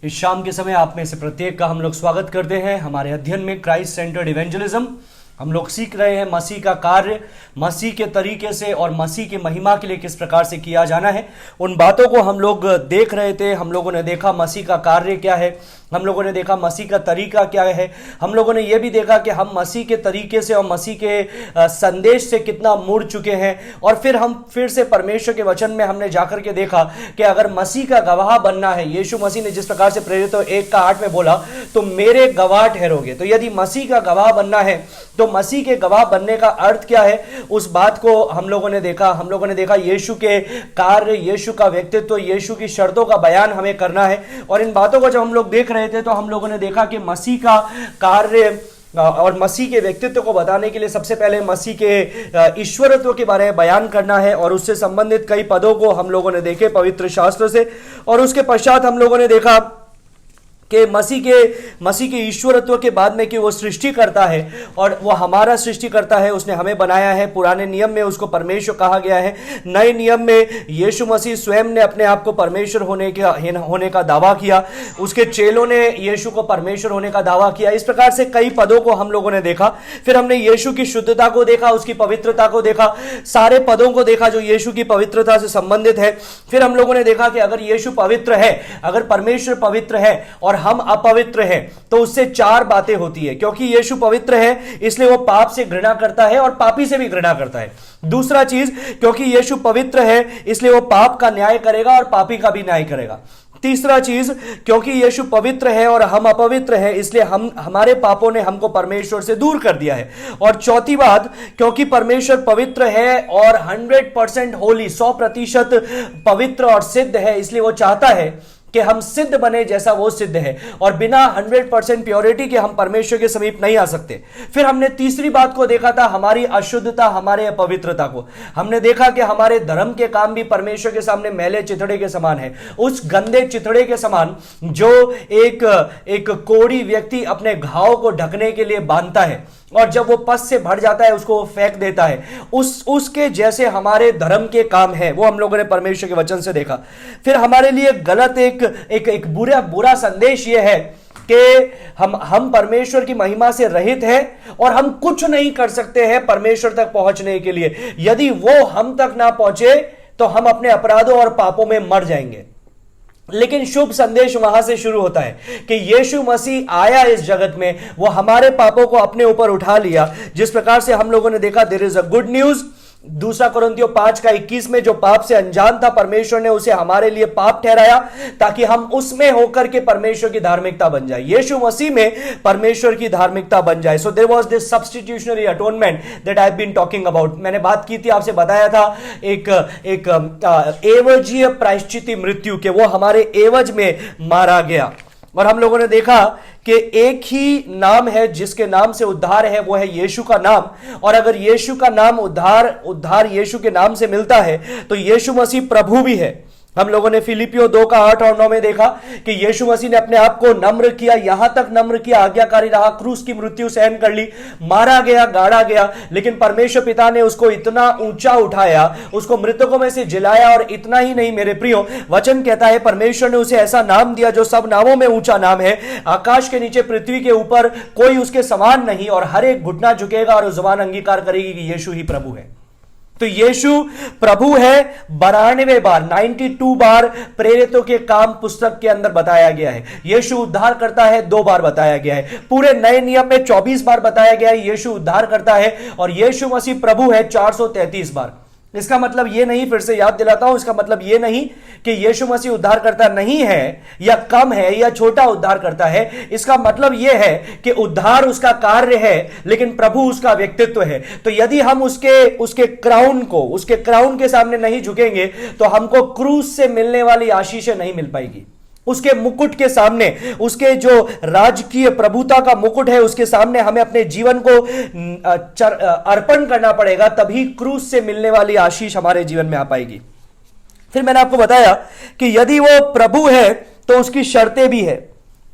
इस शाम के समय आप में से प्रत्येक का हम लोग स्वागत करते हैं हमारे अध्ययन में क्राइस्ट सेंटर्ड इवेंजलिज्म। हम लोग सीख रहे हैं मसीह का कार्य मसीह के तरीके से और मसीह की महिमा के लिए किस प्रकार से किया जाना है। उन बातों को हम लोग देख रहे थे। हम लोगों ने देखा मसीह का कार्य क्या है, हम लोगों ने देखा मसीह का तरीका क्या है। हम लोगों ने यह भी देखा कि हम मसीह के तरीके से और मसीह के संदेश से कितना मुड़ चुके हैं। और फिर हम फिर से परमेश्वर के वचन में हमने जाकर के देखा कि अगर मसीह का गवाह बनना है, यीशु मसीह ने जिस प्रकार से प्रेरितों 1:8 में बोला, तो मेरे गवाह ठहरोगे। तो यदि मसीह का गवाह बनना है तो मसीह के गवाह बनने का अर्थ क्या है, उस बात को हम लोगों ने देखा। हम लोगों ने देखा यीशु के कार्य, यीशु का व्यक्तित्व, यीशु की शर्तों का बयान हमें करना है। और इन बातों को जब हम लोग देख रहे थे तो हम लोगों ने देखा कि मसीह का कार्य और मसीह के व्यक्तित्व को बताने के लिए सबसे पहले मसीह के ईश्वरत्व के बारे में बयान करना है। और उससे संबंधित कई पदों को हम लोगों ने देखे पवित्र शास्त्र से। और उसके पश्चात हम लोगों ने देखा कि मसीह के ईश्वरत्व के बाद में कि वो सृष्टि करता है और वो हमारा सृष्टि करता है, उसने हमें बनाया है। पुराने नियम में उसको परमेश्वर कहा गया है, नए नियम में यीशु मसीह स्वयं ने अपने आप को परमेश्वर होने का दावा किया, उसके चेलों ने यीशु को परमेश्वर होने का दावा किया। इस प्रकार से कई पदों को हम लोगों ने देखा। फिर हमने यीशु की शुद्धता को देखा, उसकी पवित्रता को देखा, सारे पदों को देखा जो यीशु की पवित्रता से संबंधित है। फिर हम लोगों ने देखा कि अगर यीशु पवित्र है, अगर परमेश्वर पवित्र है और हम अपवित्र हैं, तो उससे चार बातें होती है। क्योंकि यीशु पवित्र है इसलिए वो पाप से घृणा करता है और पापी से भी घृणा करता है। दूसरा चीज, क्योंकि यीशु पवित्र है इसलिए वो पाप का न्याय करेगा और पापी का भी न्याय करेगा। तीसरा चीज, क्योंकि यीशु पवित्र है और हम अपवित्र हैं इसलिए हमारे पापों ने हमको परमेश्वर से दूर कर दिया है। और चौथी बात, क्योंकि परमेश्वर पवित्र है और 100% होली, 100% पवित्र और सिद्ध है, इसलिए वो चाहता है कि हम सिद्ध बने जैसा वो सिद्ध है। और बिना 100% प्योरिटी के हम परमेश्वर के समीप नहीं आ सकते। फिर हमने तीसरी बात को देखा था, हमारी अशुद्धता, हमारे अपवित्रता को। हमने देखा कि हमारे धर्म के काम भी परमेश्वर के सामने मैले चिथड़े के समान है, उस गंदे चिथड़े के समान जो एक कोढ़ी व्यक्ति अपने घाव को ढकने के लिए बांधता है और जब वो पस से भर जाता है उसको फेंक देता है। उसके जैसे हमारे धर्म के काम है, वो हम लोगों ने परमेश्वर के वचन से देखा। फिर हमारे लिए गलत एक बुरा संदेश ये है कि हम परमेश्वर की महिमा से रहित हैं और हम कुछ नहीं कर सकते हैं परमेश्वर तक पहुंचने के लिए। यदि वो हम तक ना पहुंचे तो हम अपने अपराधों और पापों में मर जाएंगे। लेकिन शुभ संदेश वहां से शुरू होता है कि यीशु मसीह आया इस जगत में, वो हमारे पापों को अपने ऊपर उठा लिया। जिस प्रकार से हम लोगों ने देखा, there is a good news. 2 कोरिन्थियों 5:21 में जो पाप से अनजान था परमेश्वर ने उसे हमारे लिए पाप ठहराया ताकि हम उसमें होकर के परमेश्वर की धार्मिकता बन जाए, यीशु मसीह में परमेश्वर की धार्मिकता बन जाए। So there was this substitutionary atonement that I have been talking about. मैंने बात की थी, आपसे बताया था एक एवजीय प्रायश्चित मृत्यु के, वो हमारे एवज में मारा गया। और हम लोगों ने देखा कि एक ही नाम है जिसके नाम से उद्धार है, वो है यीशु का नाम। और अगर यीशु का नाम उद्धार यीशु के नाम से मिलता है तो यीशु मसीह प्रभु भी है। हम लोगों ने फिलिपियों 2:8 और 9 में देखा कि यीशु मसीह ने अपने आप को नम्र किया, यहां तक नम्र किया, आज्ञाकारी रहा, क्रूस की मृत्यु सहन कर ली, मारा गया, गाड़ा गया। लेकिन परमेश्वर पिता ने उसको इतना ऊंचा उठाया, उसको मृतकों में से जिलाया। और इतना ही नहीं मेरे प्रियो, वचन कहता है परमेश्वर ने उसे ऐसा नाम दिया जो सब नामों में ऊंचा नाम है। आकाश के नीचे, पृथ्वी के ऊपर कोई उसके समान नहीं। और हर एक घुटना झुकेगा और जुबान अंगीकार करेगी कि यीशु ही प्रभु है। तो यीशु प्रभु है 92 बार, 92 बार प्रेरितों के काम पुस्तक के अंदर बताया गया है। यीशु उद्धार करता है 2 बार बताया गया है। पूरे नए नियम में 24 बार बताया गया है यीशु उद्धार करता है। और यीशु मसीह प्रभु है 433 बार। इसका मतलब यह नहीं, फिर से याद दिलाता हूं, इसका मतलब यह नहीं कि यीशु मसीह उद्धार करता नहीं है या कम है या छोटा उद्धार करता है। इसका मतलब यह है कि उद्धार उसका कार्य है लेकिन प्रभु उसका व्यक्तित्व है। तो यदि हम उसके क्राउन के सामने नहीं झुकेंगे तो हमको क्रूस से मिलने वाली आशीषें नहीं मिल पाएगी। उसके मुकुट के सामने, उसके जो राजकीय प्रभुता का मुकुट है उसके सामने हमें अपने जीवन को अर्पण करना पड़ेगा, तभी क्रूस से मिलने वाली आशीष हमारे जीवन में आ पाएगी। फिर मैंने आपको बताया कि यदि वो प्रभु है तो उसकी शर्तें भी है।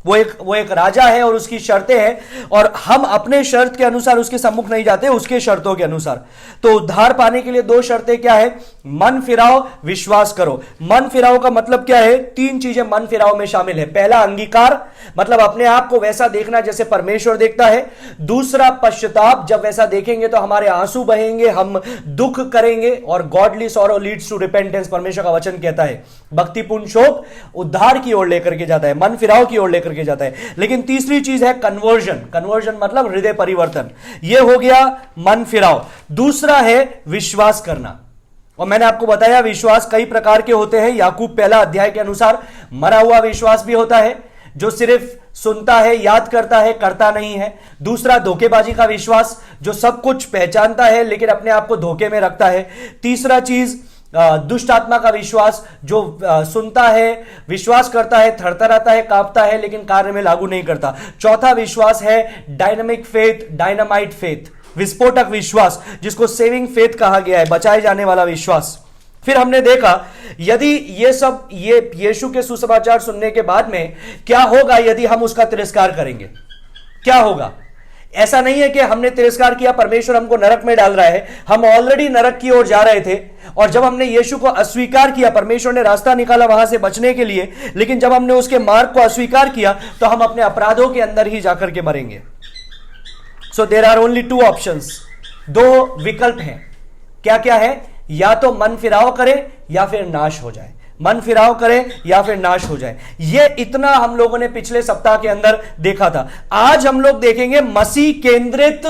वो एक राजा है और उसकी शर्तें हैं, और हम अपने शर्त के अनुसार उसके सम्मुख नहीं जाते, उसके शर्तों के अनुसार। तो उद्धार पाने के लिए दो शर्तें क्या है? मन फिराओ, विश्वास करो। मन फिराओ का मतलब क्या है? तीन चीजें मन फिराओ में शामिल है। पहला, अंगीकार, मतलब अपने आप को वैसा देखना जैसे परमेश्वर देखता है। दूसरा, पश्चाताप, जब वैसा देखेंगे तो हमारे आंसू बहेंगे, हम दुख करेंगे, और godly sorrow leads to repentance, परमेश्वर का वचन कहता है। भक्तिपूर्ण शोक उद्धार की ओर लेकर के जाता है, मन फिराव की ओर लेकर के जाता है। लेकिन तीसरी चीज है कन्वर्जन। कन्वर्जन मतलब हृदय परिवर्तन। यह हो गया मन फिराव। दूसरा है विश्वास करना, और मैंने आपको बताया विश्वास कई प्रकार के होते हैं। याकूब पहला अध्याय के अनुसार मरा हुआ विश्वास भी होता है, जो सिर्फ सुनता है, याद करता है, करता नहीं है। दूसरा, धोखेबाजी का विश्वास, जो सब कुछ पहचानता है लेकिन अपने आप को धोखे में रखता है। तीसरा चीज, दुष्ट आत्मा का विश्वास, जो सुनता है, विश्वास करता है, थरथराता है, कांपता है, लेकिन कार्य में लागू नहीं करता। चौथा विश्वास है डायनामिक फेथ, डायनामाइट फेथ, विस्फोटक विश्वास, जिसको सेविंग फेथ कहा गया है, बचाए जाने वाला विश्वास। फिर हमने देखा यदि ये यीशु के सुसमाचार सुनने के बाद में क्या होगा यदि हम उसका तिरस्कार करेंगे, क्या होगा। ऐसा नहीं है कि हमने तिरस्कार किया, परमेश्वर हमको नरक में डाल रहा है। हम ऑलरेडी नरक की ओर जा रहे थे, और जब हमने यीशु को अस्वीकार किया, परमेश्वर ने रास्ता निकाला वहां से बचने के लिए, लेकिन जब हमने उसके मार्ग को अस्वीकार किया तो हम अपने अपराधों के अंदर ही जाकर के मरेंगे। So there are only two options, दो विकल्प हैं। क्या क्या है? या तो मन फिराव करें या फिर नाश हो जाए। मन फिराव करें या फिर नाश हो जाए। यह इतना हम लोगों ने पिछले सप्ताह के अंदर देखा था। आज हम लोग देखेंगे मसीह केंद्रित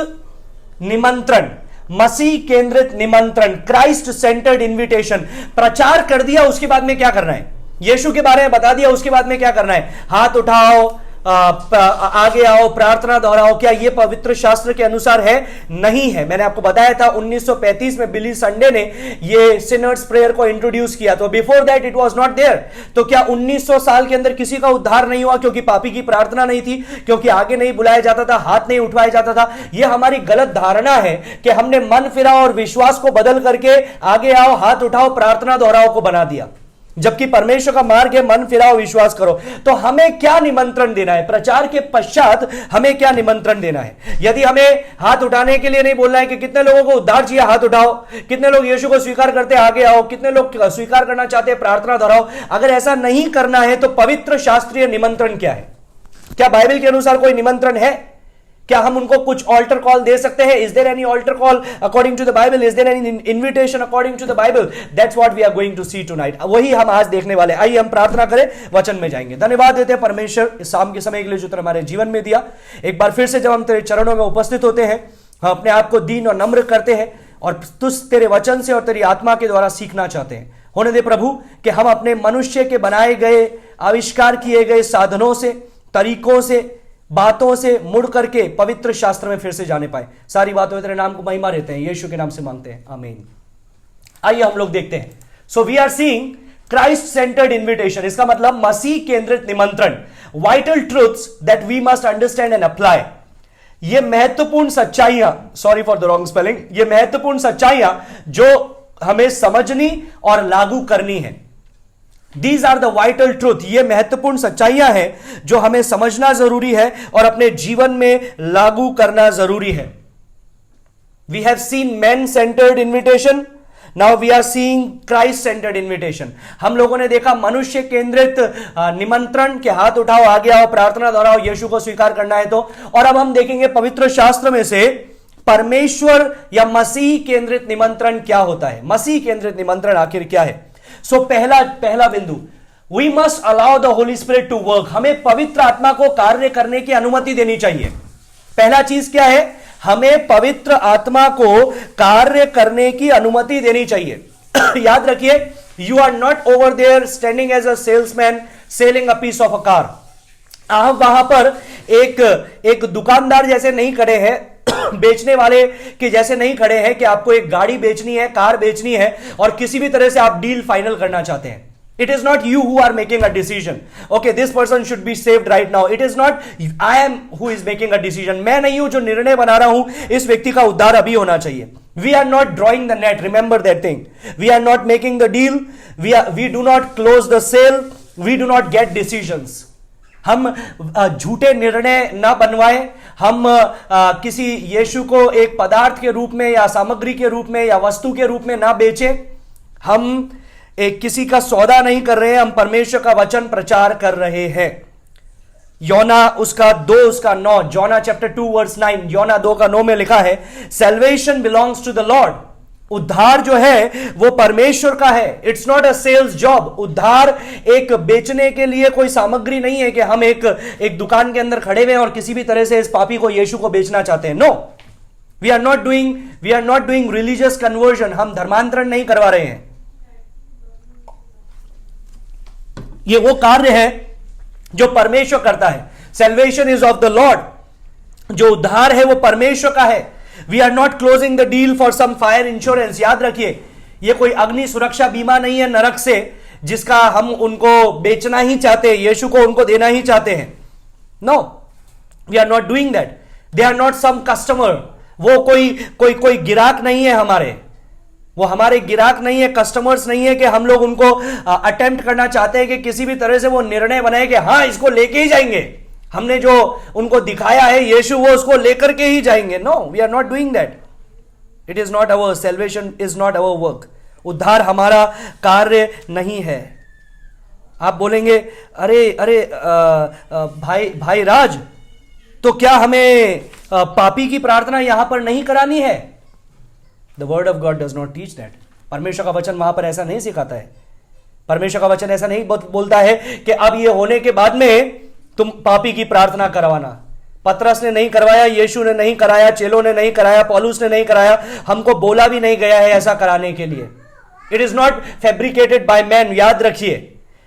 निमंत्रण। मसीह केंद्रित निमंत्रण, क्राइस्ट सेंटर्ड इन्विटेशन। प्रचार कर दिया, उसके बाद में क्या करना है? यीशु के बारे में बता दिया, उसके बाद में क्या करना है? हाथ उठाओ, आगे आओ, प्रार्थना दोहराओ। क्या यह पवित्र शास्त्र के अनुसार है? नहीं है। मैंने आपको बताया था 1935 में बिली संडे ने ये सिनर्स प्रेयर को इंट्रोड्यूस किया, तो before that it was not there. तो क्या 1900 साल के अंदर किसी का उद्धार नहीं हुआ क्योंकि पापी की प्रार्थना नहीं थी, क्योंकि आगे नहीं बुलाया जाता था, हाथ नहीं उठवाया जाता था? यह हमारी गलत धारणा है कि हमने मन फिराओ और विश्वास को बदल करके आगे आओ, हाथ उठाओ, प्रार्थना दोहराओ को बना दिया, जबकि परमेश्वर का मार्ग है मन फिराओ, विश्वास करो। तो हमें क्या निमंत्रण देना है? प्रचार के पश्चात हमें क्या निमंत्रण देना है? यदि हमें हाथ उठाने के लिए नहीं बोलना है कि कितने लोगों को उद्धार चाहिए, हाथ उठाओ, कितने लोग यीशु को स्वीकार करते आगे आओ, कितने लोग स्वीकार करना चाहते हैं, प्रार्थना दोहराओ। अगर ऐसा नहीं करना है तो पवित्र शास्त्रीय निमंत्रण क्या है? क्या बाइबल के अनुसार कोई निमंत्रण है? क्या हम उनको कुछ ऑल्टर कॉल दे सकते हैं? Is there any altar call according to the Bible? Is there any invitation according to the Bible? That's what we are going to see tonight. वही हम आज देखने वाले। आइए हम प्रार्थना करें, वचन में जाएंगे। धन्यवाद देते हैं परमेश्वर इस शाम के समय के लिए जो तुमने हमारे जीवन में दिया। एक बार फिर से जब हम तेरे चरणों में उपस्थित होते हैं, हम अपने आप को दीन और नम्र करते हैं और तुझ तेरे वचन से और तेरी आत्मा के द्वारा सीखना चाहते हैं। होने दे प्रभु कि हम अपने मनुष्य के बनाए गए, आविष्कार किए गए साधनों से, तरीकों से, बातों से मुड़ करके पवित्र शास्त्र में फिर से जाने पाए। सारी बातों में तेरे नाम को महिमा रहते हैं, यीशु के नाम से मांगते हैं, आमीन। आइए हम लोग देखते हैं। So we are seeing Christ centred invitation. इसका मतलब मसीह केंद्रित निमंत्रण, vital truths that we must understand and apply. ये महत्वपूर्ण सच्चाइयां, sorry for the wrong spelling, ये महत्वपूर्ण सच्चाइयां जो हमें समझनी और लागू करनी है। These are the vital truth। ये महत्वपूर्ण सच्चाइयां हैं जो हमें समझना जरूरी है और अपने जीवन में लागू करना जरूरी है। We have seen men centered invitation, now we are seeing Christ centered invitation। हम लोगों ने देखा मनुष्य केंद्रित निमंत्रण के हाथ उठाओ, आगे आओ, प्रार्थना दोहराओ, यीशु को स्वीकार करना है तो। और अब हम देखेंगे पवित्र शास्त्र में से परमेश्वर या मसीह केंद्रित निमंत्रण क्या होता है। मसीह केंद्रित निमंत्रण आखिर क्या है? सो पहला बिंदु, we must allow the Holi spirit to work. हमें पवित्र आत्मा को कार्य करने की अनुमति देनी चाहिए। पहला चीज क्या है? हमें पवित्र आत्मा को कार्य करने की अनुमति देनी चाहिए। याद रखिए, you are not over there standing as a salesman selling a piece of a car. आप वहां पर एक दुकानदार जैसे नहीं खड़े हैं, बेचने वाले के जैसे नहीं खड़े हैं कि आपको एक गाड़ी बेचनी है, कार बेचनी है और किसी भी तरह से आप डील फाइनल करना चाहते हैं। It is not you who are making a decision. Okay, this person should be saved right now. It is not I am who is making a decision. मैं नहीं हूं जो निर्णय बना रहा हूं इस व्यक्ति का उद्धार अभी होना चाहिए। We are not drawing the net. Remember that thing. We are not making the deal. We do not close the sale. We do not get decisions. हम झूठे निर्णय ना बनवाएं, हम किसी यीशु को एक पदार्थ के रूप में या सामग्री के रूप में या वस्तु के रूप में ना बेचें, हम एक किसी का सौदा नहीं कर रहे हैं, हम परमेश्वर का वचन प्रचार कर रहे हैं। योना उसका 2:9, जोना चैप्टर 2:9, योना 2:9 में लिखा है, salvation belongs to the Lord. उद्धार जो है वो परमेश्वर का है। It's not a sales job. उद्धार एक बेचने के लिए कोई सामग्री नहीं है कि हम एक दुकान के अंदर खड़े हुए हैं और किसी भी तरह से इस पापी को यीशु को बेचना चाहते हैं। No, we are not doing religious conversion. हम धर्मांतरण नहीं करवा रहे हैं। ये वो कार्य है जो परमेश्वर करता है। Salvation is of the Lord. जो उद्धार है वो परमेश्वर का है। We are not closing the deal for some fire insurance. याद रखिए, ये कोई अग्नि सुरक्षा बीमा नहीं है नरक से, जिसका हम उनको बेचना ही चाहते हैं, यीशु को उनको देना ही चाहते हैं। No, we are not doing that. They are not some customer. वो कोई गिराक नहीं है हमारे। वो हमारे गिराक नहीं है, कस्टमर्स नहीं है कि हम लोग उनको अटेम्प्ट करना चाहते हैं कि किसी भी तरह से वो निर्णय बनाए कि हाँ इसको लेके ही जाएंगे। हमने जो उनको दिखाया है यीशु, वो उसको लेकर के ही जाएंगे। No, we are not doing that. It is not our, salvation is not our work. उद्धार हमारा कार्य नहीं है। आप बोलेंगे, अरे भाई राज, तो क्या हमें पापी की प्रार्थना यहां पर नहीं करानी है? The word of God does not teach that. परमेश्वर का वचन वहां पर ऐसा नहीं सिखाता है। परमेश्वर का वचन ऐसा नहीं बोलता है कि अब ये होने के बाद में तुम पापी की प्रार्थना करवाना। पतरस ने नहीं करवाया, यीशु ने नहीं कराया, चेलों ने नहीं कराया, पौलुस ने नहीं कराया, हमको बोला भी नहीं गया है ऐसा कराने के लिए। It is not fabricated by man. याद रखिए,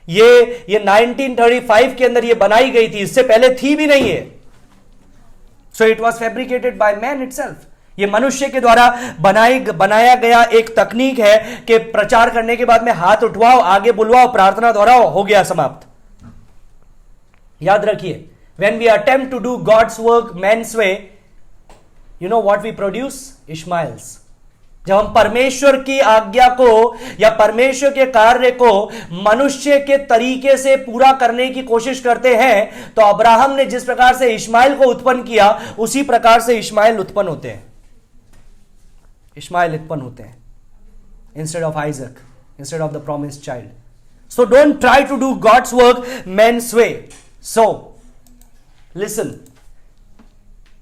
ये 1935 के अंदर ये बनाई गई थी, इससे पहले थी भी नहीं है। So it was fabricated by man itself. ये मनुष्य के द्वारा बनाया गया एक तकनीक है कि प्रचार करने के बाद में हाथ उठवाओ, आगे बुलवाओ, प्रार्थना दोहराओ, हो गया, समाप्त। याद रखिए, when we attempt to do God's work man's way, you know what we produce? Ishmaels. जब हम परमेश्वर की आज्ञा को या परमेश्वर के कार्य को मनुष्य के तरीके से पूरा करने की कोशिश करते हैं, तो अब्राहम ने जिस प्रकार से इश्माइल को उत्पन्न किया, उसी प्रकार से इश्माइल उत्पन्न होते हैं। इश्माइल उत्पन्न होते हैं instead of Isaac, instead of the promised child. So don't try to do God's work man's way. So listen,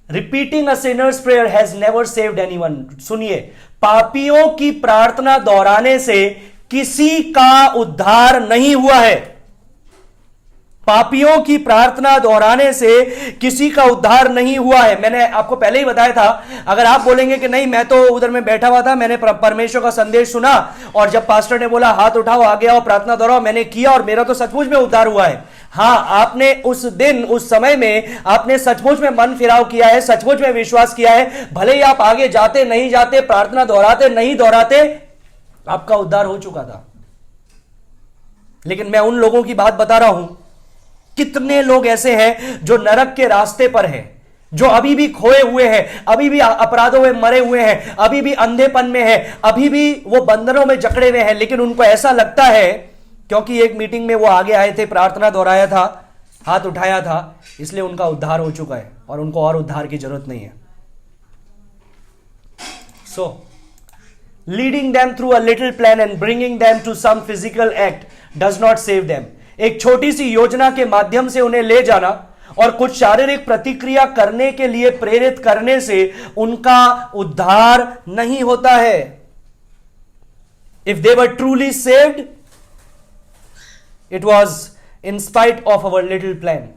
repeating a sinner's prayer has never saved anyone. सुनिए, पापियों की प्रार्थना दोहराने से किसी का उद्धार नहीं हुआ है। पापियों की प्रार्थना दोहराने से किसी का उद्धार नहीं हुआ है। मैंने आपको पहले ही बताया था। अगर आप बोलेंगे कि नहीं, मैं तो उधर में बैठा हुआ था, मैंने परमेश्वर का संदेश सुना और जब पास्टर ने बोला हाथ उठाओ, आगे आओ, प्रार्थना दोहराओ, मैंने किया और मेरा तो सचमुच में उद्धार हुआ है। हां, आपने उस दिन, उस समय में आपने सचमुच में मन फिराव किया है, सचमुच में विश्वास किया है। भले ही आप आगे जाते नहीं जाते, प्रार्थना दोहराते नहीं दोहराते, आपका उद्धार हो चुका था। लेकिन मैं उन लोगों की बात बता रहा हूं, कितने लोग ऐसे हैं जो नरक के रास्ते पर हैं, जो अभी भी खोए हुए हैं, अभी भी अपराधों में मरे हुए हैं, अभी भी अंधेपन में हैं, अभी भी वो बंधनों में जकड़े हुए हैं। लेकिन उनको ऐसा लगता है, क्योंकि एक मीटिंग में वो आगे आए थे, प्रार्थना दोहराया था, हाथ उठाया था, इसलिए उनका उद्धार हो चुका है और उनको और उद्धार की जरूरत नहीं है। So leading them through a little plan and bringing them to some physical act does not save them. एक छोटी सी योजना के माध्यम से उन्हें ले जाना और कुछ शारीरिक प्रतिक्रिया करने के लिए प्रेरित करने से उनका उद्धार नहीं होता है। If they were truly saved, it was in spite of our little plan.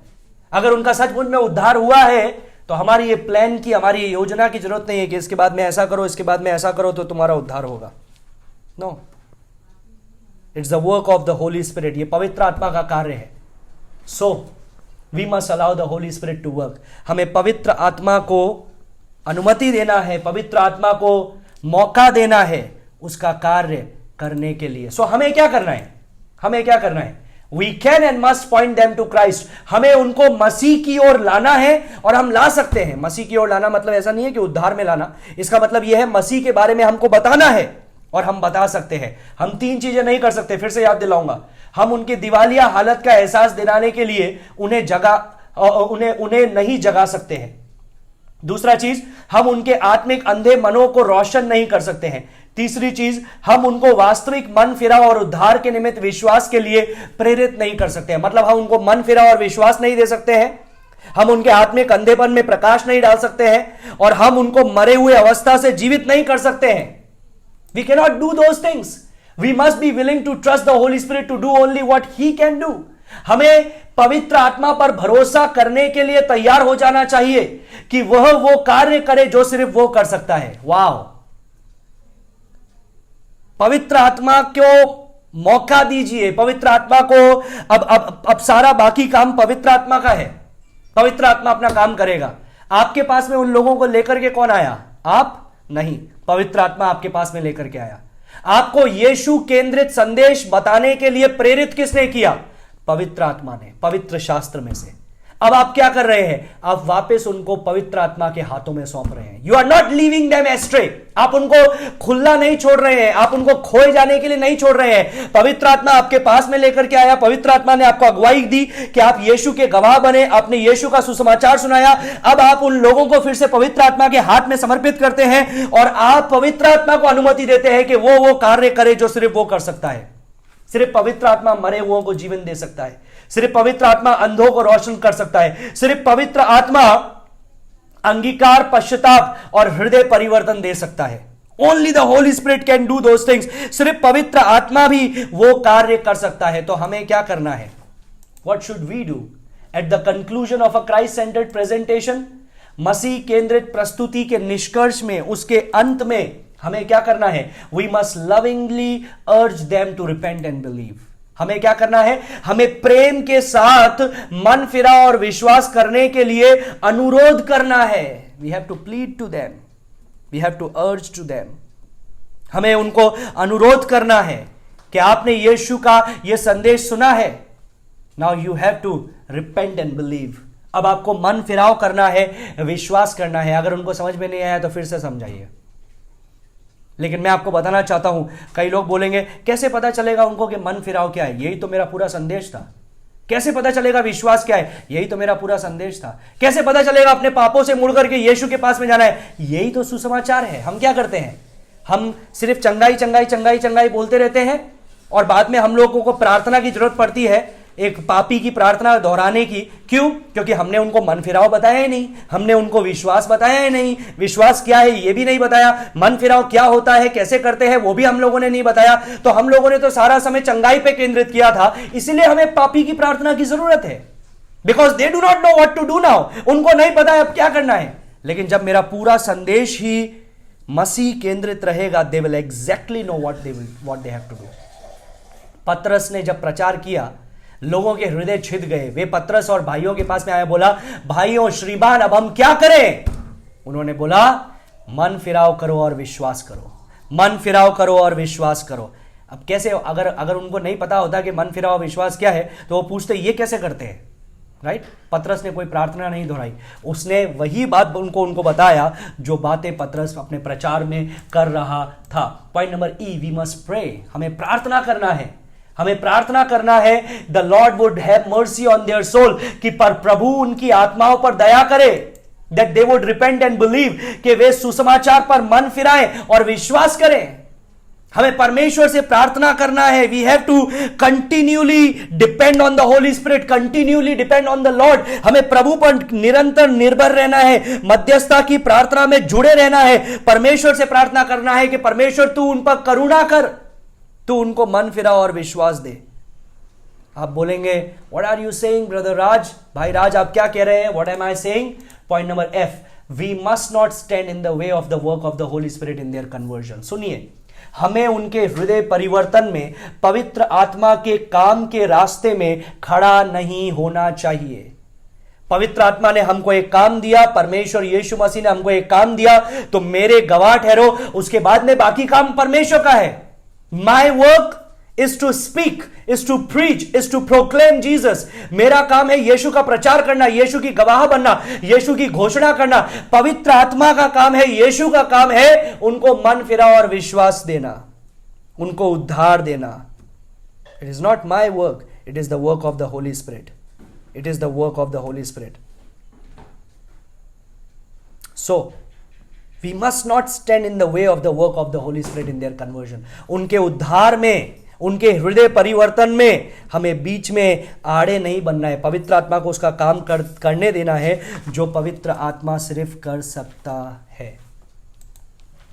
अगर उनका सचमुच में उद्धार हुआ है, तो हमारी ये प्लान की, हमारी ये योजना की जरूरत नहीं है कि इसके बाद में ऐसा करो, इसके बाद में ऐसा करो तो तुम्हारा उद्धार होगा। No, it's the work of the Holi Spirit. ये पवित्र आत्मा का कार्य है। So we must allow the Holi spirit to work. हमें पवित्र आत्मा को अनुमति देना है, पवित्र आत्मा को मौका देना है उसका कार्य करने के लिए। सो हमें क्या करना है? हमें क्या करना है? We can and must point them to Christ. हमें उनको मसीह की ओर लाना है और हम ला सकते हैं। मसीह की ओर लाना मतलब ऐसा नहीं है कि उद्धार में लाना, इसका मतलब यह है मसीह के बारे में हमको बताना है और हम बता सकते हैं। हम 3 चीजें नहीं कर सकते, फिर से याद दिलाऊंगा। हम उनकी दिवालिया हालत का एहसास दिलाने के लिए उन्हें नहीं जगा सकते हैं। दूसरा चीज, हम उनके आत्मिक अंधे मनों को रोशन नहीं कर सकते हैं। तीसरी चीज, हम उनको वास्तविक मन फिराव और उद्धार के निमित्त विश्वास के लिए प्रेरित नहीं कर सकते हैं। मतलब हम उनको मन फिराव और विश्वास नहीं दे सकते हैं, हम उनके आत्मिक अंधेपन में प्रकाश नहीं डाल सकते हैं, और हम उनको मरे हुए अवस्था से जीवित नहीं कर सकते हैं। We can not do those things. We must be willing to trust the Holi spirit to do only what he can do. हमें पवित्र आत्मा पर भरोसा करने के लिए तैयार हो जाना चाहिए कि वह वो कार्य करे जो सिर्फ वो कर सकता है। वाह! पवित्र आत्मा को मौका दीजिए। पवित्र आत्मा को अब सारा बाकी काम पवित्र आत्मा का है। पवित्र आत्मा अपना काम करेगा। आपके पास में उन लोगों को लेकर के कौन आया? आप नहीं, पवित्र आत्मा आपके पास में लेकर के आया। आपको यीशु केंद्रित संदेश बताने के लिए प्रेरित किसने किया? पवित्र आत्मा ने, पवित्र शास्त्र में से। अब आप क्या कर रहे हैं? आप वापस उनको पवित्र आत्मा के हाथों में सौंप रहे हैं। You are not leaving them astray. आप उनको खुला नहीं छोड़ रहे हैं, आप उनको खोए जाने के लिए नहीं छोड़ रहे हैं। पवित्र आत्मा आपके पास में लेकर के आया। पवित्र आत्मा ने आपको अगुवाई दी कि आप यीशु के गवाह बने, आपने यीशु का सुसमाचार सुनाया। अब आप उन लोगों को फिर से पवित्र आत्मा के हाथ में समर्पित करते हैं और आप पवित्र आत्मा को अनुमति देते हैं कि वो कार्य करे जो सिर्फ वो कर सकता है। सिर्फ पवित्र आत्मा मरे हुओं को जीवन दे सकता है। सिर्फ पवित्र आत्मा अंधों को रोशन कर सकता है। सिर्फ पवित्र आत्मा अंगीकार, पश्चाताप और हृदय परिवर्तन दे सकता है। Only the Holi spirit can do those things. सिर्फ पवित्र आत्मा भी वो कार्य कर सकता है। तो हमें क्या करना है? What should we do at the conclusion of a Christ centred presentation? मसीह केंद्रित प्रस्तुति के निष्कर्ष में, उसके अंत में हमें क्या करना है? We must lovingly urge them to repent and believe. हमें क्या करना है? हमें प्रेम के साथ मन फिरा और विश्वास करने के लिए अनुरोध करना है। We have to plead to them, we have to urge to them. हमें उनको अनुरोध करना है कि आपने यीशु का यह संदेश सुना है, now you have to repent and believe. अब आपको मन फिराव करना है, विश्वास करना है। अगर उनको समझ में नहीं आया तो फिर से समझाइए। लेकिन मैं आपको बताना चाहता हूं, कई लोग बोलेंगे कैसे पता चलेगा उनको कि मन फिराव क्या है? यही तो मेरा पूरा संदेश था। कैसे पता चलेगा विश्वास क्या है? यही तो मेरा पूरा संदेश था। कैसे पता चलेगा अपने पापों से मुड़ करके यीशु के पास में जाना है? यही तो सुसमाचार है। हम क्या करते हैं? हम सिर्फ चंगाई चंगाई चंगाई चंगाई बोलते रहते हैं और बाद में हम लोगों को प्रार्थना की जरूरत पड़ती है, एक पापी की प्रार्थना दोहराने की। क्यों? क्योंकि हमने उनको मन फिराव बताया ही नहीं, हमने उनको विश्वास बताया ही नहीं। विश्वास क्या है ये भी नहीं बताया, मन फिराव क्या होता है, कैसे करते हैं वो भी हम लोगों ने नहीं बताया। तो हम लोगों ने तो सारा समय चंगाई पे केंद्रित किया था, इसलिए हमें पापी की प्रार्थना की जरूरत है। Because they do not know what to do now. उनको नहीं पता है अब क्या करना है। लेकिन जब मेरा पूरा संदेश ही मसीह केंद्रित रहेगा, they will exactly know what they have to do. पतरस ने जब प्रचार किया, लोगों के हृदय छिद गए। वे पतरस और भाइयों के पास में आए, बोला, भाइयों श्रीमान अब हम क्या करें? उन्होंने बोला, मन फिराव करो और विश्वास करो। मन फिराव करो और विश्वास करो। अब कैसे? अगर उनको नहीं पता होता कि मन फिराव विश्वास क्या है तो वो पूछते ये कैसे करते हैं, राइट? पतरस ने कोई प्रार्थना नहीं दोहराई, उसने वही बात उनको बताया जो बातें पतरस अपने प्रचार में कर रहा था। Point number E, we must pray. हमें प्रार्थना करना है। हमें प्रार्थना करना है the lord would have mercy on their soul, कि पर प्रभु उनकी आत्माओं पर दया करे, that they would repent and believe, कि वे सुसमाचार पर मन फिराएं और विश्वास करें। हमें परमेश्वर से प्रार्थना करना है। We have to continuously depend on the Holi spirit, continuously depend on the lord. हमें प्रभु पर निरंतर निर्भर रहना है, मध्यस्थता की प्रार्थना में जुड़े रहना है। परमेश्वर से प्रार्थना करना है कि परमेश्वर तू उन पर करुणा कर, तू उनको मन फिरा और विश्वास दे। आप बोलेंगे, what are you saying brother Raj? भाई राज आप क्या कह रहे हैं? What am I saying? Point number F, we must not stand in the way of the work of the Holi spirit in their conversion. सुनिए, हमें उनके हृदय परिवर्तन में पवित्र आत्मा के काम के रास्ते में खड़ा नहीं होना चाहिए। पवित्र आत्मा ने हमको एक काम दिया, परमेश्वर यीशु मसीह ने हमको एक काम दिया, तो मेरे गवाह ठहरो। उसके बाद में बाकी काम परमेश्वर का है। My work is to speak, is to preach, is to proclaim Jesus. मेरा काम है यीशु का प्रचार करना, यीशु की गवाह बनना, यीशु की घोषणा करना। पवित्र आत्मा का काम है, यीशु का काम है उनको मन फिरा और विश्वास देना। उनको उद्धार देना। It is not my work, it is the work of the Holi spirit. It is the work of the Holi spirit. So we must not stand in the way of the work of the Holi spirit in their conversion. उनके उद्धार में, उनके हृदय परिवर्तन में हमें बीच में आड़े नहीं बनना है। पवित्र आत्मा को उसका काम करने देना है जो पवित्र आत्मा सिर्फ कर सकता है।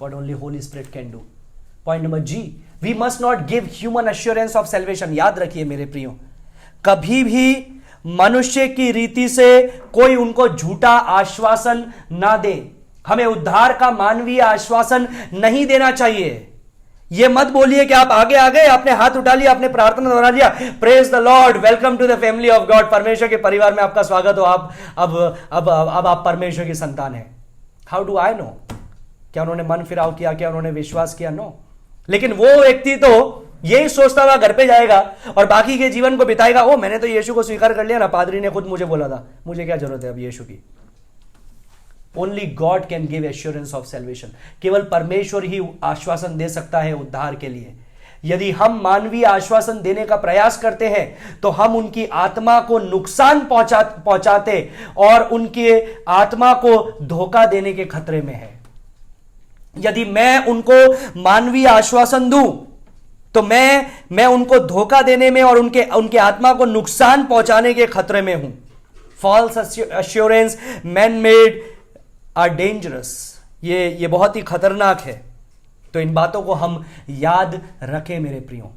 What only Holy Spirit can do. Point number G, we must not give human assurance of salvation. याद रखिए मेरे प्रियो, कभी भी मनुष्य की रीति से कोई उनको झूठा आश्वासन ना दे। हमें उद्धार का मानवीय आश्वासन नहीं देना चाहिए। ये मत बोलिए कि आप आगे आ गए, आपने हाथ उठा लिया, आपने प्रार्थना दोहरा लिया, praise the lord, welcome to the family of God, परमेश्वर के परिवार में आपका स्वागत हो, आप अब आप परमेश्वर की संतान हैं। How do I know? क्या उन्होंने मन फिराव किया? क्या उन्होंने विश्वास किया? नो। लेकिन वो व्यक्ति तो यही सोचता हुआ घर पे जाएगा और बाकी के जीवन को बिताएगा, ओ मैंने तो यीशु को स्वीकार कर लिया ना, पादरी ने खुद मुझे बोला था, मुझे क्या जरूरत है अब यीशु की। Only God can give assurance of salvation. केवल परमेश्वर ही आश्वासन दे सकता है उद्धार के लिए। यदि हम मानवीय आश्वासन देने का प्रयास करते हैं तो हम उनकी आत्मा को नुकसान पहुंचाते और उनकी आत्मा को धोखा देने के खतरे में है। यदि मैं उनको मानवीय आश्वासन दूं तो मैं उनको धोखा देने में और उनके आत्मा को नुकसान पहुंचाने के खतरे में हूं। False assurance, man made are dangerous. ये बहुत ही खतरनाक है। तो इन बातों को हम याद रखें मेरे प्रियो।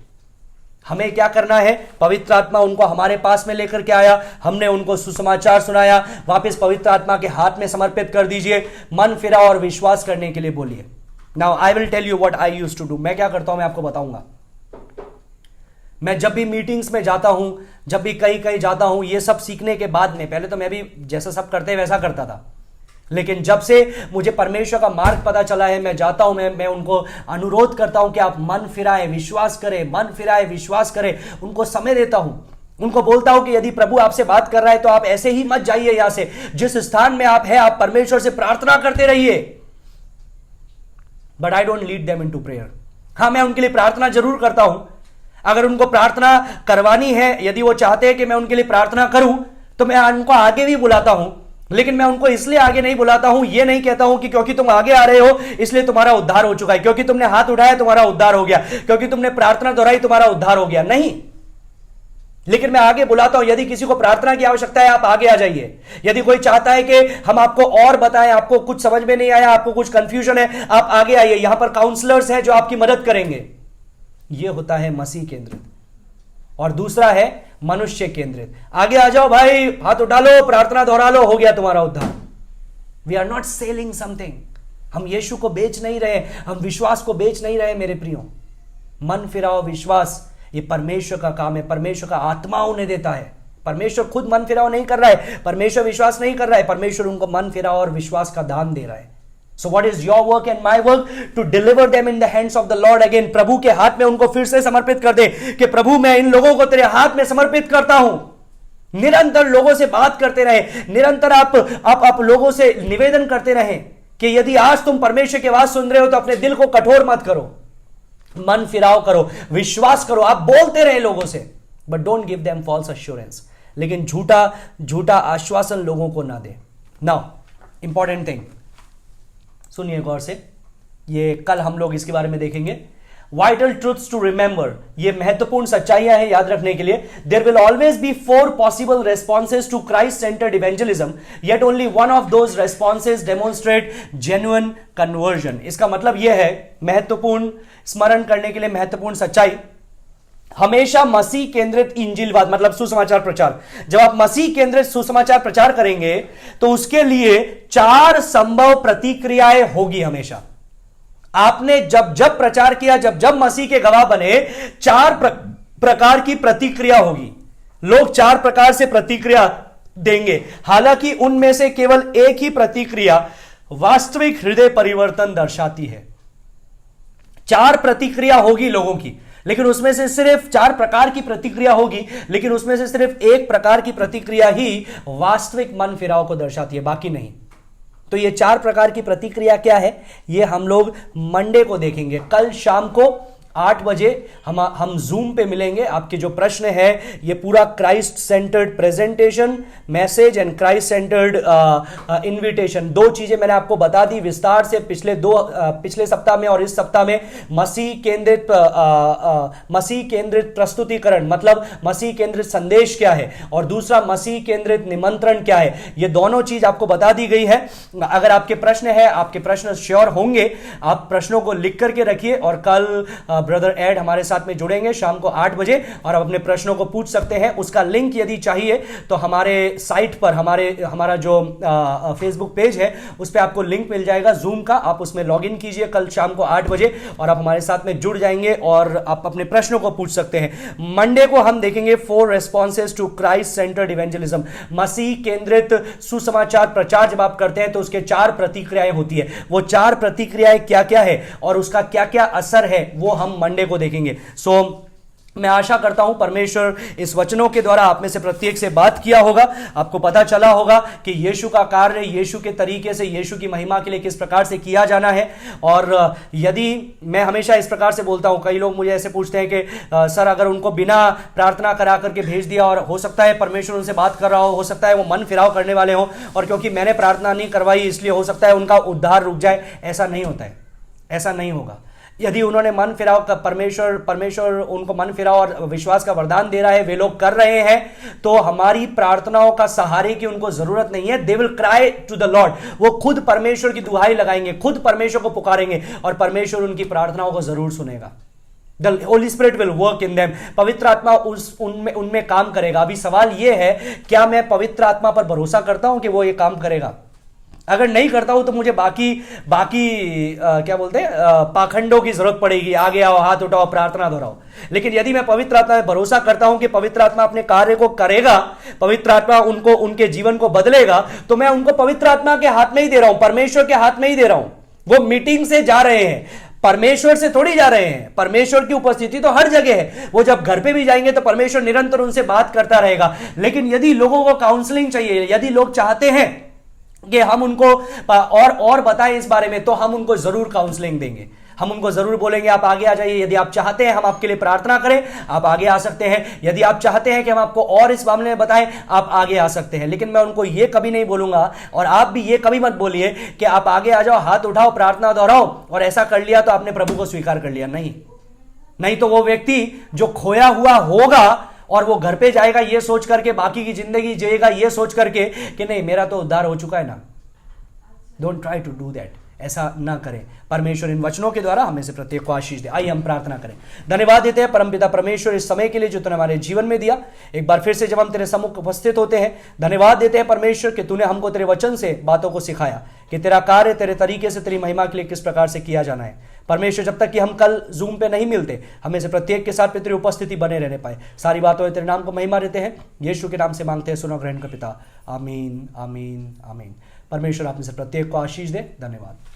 हमें क्या करना है? पवित्र आत्मा उनको हमारे पास में लेकर के आया, हमने उनको सुसमाचार सुनाया, वापस पवित्र आत्मा के हाथ में समर्पित कर दीजिए, मन फिरा और विश्वास करने के लिए बोलिए। Now I will tell you what I used to do. मैं क्या करता हूं मैं आपको बताऊंगा। मैं जब भी मीटिंग्स में जाता हूं, जब भी कहीं जाता हूं, ये सब सीखने के बाद में, पहले तो मैं भी जैसा सब करते हैं वैसा करता था, लेकिन जब से मुझे परमेश्वर का मार्ग पता चला है, मैं जाता हूं, मैं उनको अनुरोध करता हूं कि आप मन फिराएं, विश्वास करें, मन फिराएं, विश्वास करें। उनको समय देता हूं, उनको बोलता हूं कि यदि प्रभु आपसे बात कर रहा है तो आप ऐसे ही मत जाइए यहां से। जिस स्थान में आप हैं, आप परमेश्वर से प्रार्थना करते रहिए। But I don't lead them into prayer. हां, मैं उनके लिए प्रार्थना जरूर करता हूं। अगर उनको प्रार्थना करवानी है, यदि वो चाहते हैं कि मैं उनके लिए प्रार्थना करूं, तो मैं उनको आगे भी बुलाता हूं। लेकिन मैं उनको इसलिए आगे नहीं बुलाता हूं, ये नहीं कहता हूं कि क्योंकि तुम आगे आ रहे हो इसलिए तुम्हारा उद्धार हो चुका है, क्योंकि तुमने हाथ उठाया तुम्हारा उद्धार हो गया, क्योंकि तुमने प्रार्थना दोहराई तुम्हारा उद्धार हो गया। नहीं, लेकिन मैं आगे बुलाता हूं। यदि किसी को प्रार्थना की आवश्यकता है, आप आगे आ जाइए। यदि कोई चाहता है कि हम आपको और बताएं, आपको कुछ समझ में नहीं आया, आपको कुछ कंफ्यूजन है, आप आगे आइए। यहां पर काउंसलर्स हैं जो आपकी मदद करेंगे। यह होता है मसीह केंद्रित। और दूसरा है मनुष्य केंद्रित। आगे आ जाओ भाई, हाथ उठा लो, प्रार्थना दोहरा लो, हो गया तुम्हारा उद्धार। We are not selling something. हम यीशु को बेच नहीं रहे, हम विश्वास को बेच नहीं रहे मेरे प्रियो। मन फिराओ, विश्वास, ये परमेश्वर का काम है। परमेश्वर का आत्मा उन्हें देता है। परमेश्वर खुद मन फिराओ नहीं कर रहा है, परमेश्वर विश्वास नहीं कर रहा है, परमेश्वर उनको मन फिराओ और विश्वास का दान दे रहा है। So what is your work and my work? To deliver them in the hands of the Lord again. प्रभु के हाथ में उनको फिर से समर्पित कर दे कि प्रभु मैं इन लोगों को तेरे हाथ में समर्पित करता हूं। निरंतर लोगों से बात करते रहे, निरंतर आप लोगों से निवेदन करते रहे कि यदि आज तुम परमेश्वर की आवाज सुन रहे हो तो अपने दिल को कठोर मत करो, मन फिराव करो, विश्वास करो। आप बोलते रहे लोगों से, but don't give them false assurance. लेकिन झूठा आश्वासन लोगों को ना दे। नाउ इंपॉर्टेंट थिंग, सुनिए गौर से, ये कल हम लोग इसके बारे में देखेंगे। वाइटल ट्रूथ्स टू रिमेंबर, ये महत्वपूर्ण सच्चाइयां हैं याद रखने के लिए। There will always be 4 possible responses to Christ centred evangelism, yet only one of those responses demonstrate genuine conversion. इसका मतलब यह है, महत्वपूर्ण स्मरण करने के लिए महत्वपूर्ण सच्चाई, हमेशा मसीह केंद्रित इंजीलवाद मतलब सुसमाचार प्रचार। जब आप मसीह केंद्रित सुसमाचार प्रचार करेंगे तो उसके लिए 4 संभव प्रतिक्रियाएं होगी। हमेशा आपने जब प्रचार किया, जब मसीह के गवाह बने, 4 प्रकार की प्रतिक्रिया होगी। लोग 4 प्रकार से प्रतिक्रिया देंगे। हालांकि उनमें से केवल एक ही प्रतिक्रिया वास्तविक हृदय परिवर्तन दर्शाती है। 4 प्रतिक्रिया होगी लोगों की, लेकिन उसमें से सिर्फ 4 प्रकार की प्रतिक्रिया होगी, लेकिन उसमें से सिर्फ एक प्रकार की प्रतिक्रिया ही वास्तविक मन फिराव को दर्शाती है, बाकी नहीं। तो ये 4 प्रकार की प्रतिक्रिया क्या है, ये हम लोग मंडे को देखेंगे। कल शाम को 8 बजे हम जूम पे मिलेंगे। आपके जो प्रश्न है, ये पूरा Christ centred presentation, message and Christ centred invitation, दो चीजें मैंने आपको बता दी विस्तार से पिछले सप्ताह में और इस सप्ताह में। मसीह केंद्रित प्रस्तुतिकरण मतलब मसीह केंद्रित संदेश क्या है, और दूसरा मसीह केंद्रित निमंत्रण क्या है, ये दोनों चीज आपको बता दी गई है। अगर आपके प्रश्न है, आपके प्रश्न श्योर होंगे, आप प्रश्नों को लिख करके रखिए और कल ब्रदर एड हमारे साथ में जुड़ेंगे शाम को 8 बजे और आप अपने प्रश्नों को पूछ सकते हैं। उसका लिंक यदि चाहिए तो हमारे साइट पर हमारा जो फेसबुक पेज है उस पर आपको लिंक मिल जाएगा जूम का, आप उसमें लॉग इन कीजिए कल शाम को 8 बजे और आप हमारे साथ में जुड़ जाएंगे और आप अपने प्रश्नों को पूछ सकते हैं। मंडे को हम देखेंगे 4 responses to Christ centred evangelism, मसीह केंद्रित सुसमाचार प्रचार जब आप करते हैं तो उसके 4 प्रतिक्रियाएं होती है। वो 4 प्रतिक्रियाएं क्या क्या है और उसका क्या क्या असर है वो हम मंडे को देखेंगे। मैं आशा करता हूं परमेश्वर इस वचनों के द्वारा आप में से प्रत्येक से बात किया होगा, आपको पता चला होगा कि यीशु का कार्य यीशु के तरीके से यीशु की महिमा के लिए किस प्रकार से किया जाना है। और यदि मैं हमेशा इस प्रकार से बोलता हूं, कई लोग मुझे ऐसे पूछते हैं कि सर अगर उनको बिना प्रार्थना करा करके भेज दिया और हो सकता है परमेश्वर उनसे बात कर रहा हो सकता है वो मन फिराव करने वाले हो और क्योंकि मैंने प्रार्थना नहीं करवाई इसलिए हो सकता है उनका उद्धार रुक जाए, ऐसा नहीं होता है, ऐसा नहीं होगा। यदि उन्होंने मन फिराव का परमेश्वर उनको मन फिराव और विश्वास का वरदान दे रहा है, वे लोग कर रहे हैं, तो हमारी प्रार्थनाओं का सहारे की उनको जरूरत नहीं है। They will cry to the lord, वो खुद परमेश्वर की दुहाई लगाएंगे, खुद परमेश्वर को पुकारेंगे और परमेश्वर उनकी प्रार्थनाओं को जरूर सुनेगा। The Holy Spirit will work in them, पवित्र आत्मा उनमें काम करेगा। अभी सवाल यह है, क्या मैं पवित्र आत्मा पर भरोसा करता हूं कि वो ये काम करेगा? अगर नहीं करता हूं तो मुझे बाकी क्या बोलते हैं पाखंडों की जरूरत पड़ेगी, आगे आओ, हाथ उठाओ, प्रार्थना दोहराओ। लेकिन यदि मैं पवित्र आत्मा में भरोसा करता हूं कि पवित्र आत्मा अपने कार्य को करेगा, पवित्र आत्मा उनको उनके जीवन को बदलेगा, तो मैं उनको पवित्र आत्मा के हाथ में ही दे रहा हूं, परमेश्वर के हाथ में ही दे रहा हूं। वो मीटिंग से जा रहे हैं, परमेश्वर से थोड़ी जा रहे हैं। परमेश्वर की उपस्थिति तो हर जगह है, वो जब घर पे भी जाएंगे तो परमेश्वर निरंतर उनसे बात करता रहेगा। लेकिन यदि लोगों को काउंसलिंग चाहिए, यदि लोग चाहते हैं कि हम उनको और बताएं इस बारे में, तो हम उनको जरूर काउंसलिंग देंगे, हम उनको जरूर बोलेंगे आप आगे आ जाइए। यदि आप चाहते हैं हम आपके लिए प्रार्थना करें, आप आगे आ सकते हैं। यदि आप चाहते हैं कि हम आपको और इस मामले में बताएं, आप आगे आ सकते हैं। लेकिन मैं उनको यह कभी नहीं बोलूंगा और आप भी ये कभी मत बोलिए कि आप आगे आ जाओ, हाथ उठाओ, प्रार्थना दोहराओ और ऐसा कर लिया तो आपने प्रभु को स्वीकार कर लिया। नहीं तो वो व्यक्ति जो खोया हुआ होगा और वो घर पे जाएगा ये सोच करके, बाकी की जिंदगी जिएगा ये सोच करके कि नहीं मेरा तो उद्धार हो चुका है ना। Don't try to do that, ऐसा ना करें। परमेश्वर इन वचनों के द्वारा हमें से प्रत्येक को आशीष दे। आइए हम प्रार्थना करें। धन्यवाद देते हैं परमपिता परमेश्वर इस समय के लिए जो तूने हमारे जीवन में दिया। एक बार फिर से जब हम तेरे सम्मुख उपस्थित होते हैं, धन्यवाद देते हैं परमेश्वर कि तूने हमको तेरे वचन से बातों को सिखाया कि तेरा कार्य तेरे तरीके से तेरी महिमा के लिए किस प्रकार से किया जाना है। परमेश्वर जब तक कि हम कल जूम पे नहीं मिलते, हमें से प्रत्येक के साथ तेरी उपस्थिति बने रहने पाए। सारी बातों में तेरे नाम को महिमा देते हैं, यीशु के नाम से मांगते हैं, सुनो ग्रहण का पिता, आमीन आमीन आमीन। परमेश्वर आप में से प्रत्येक को आशीष दे। धन्यवाद।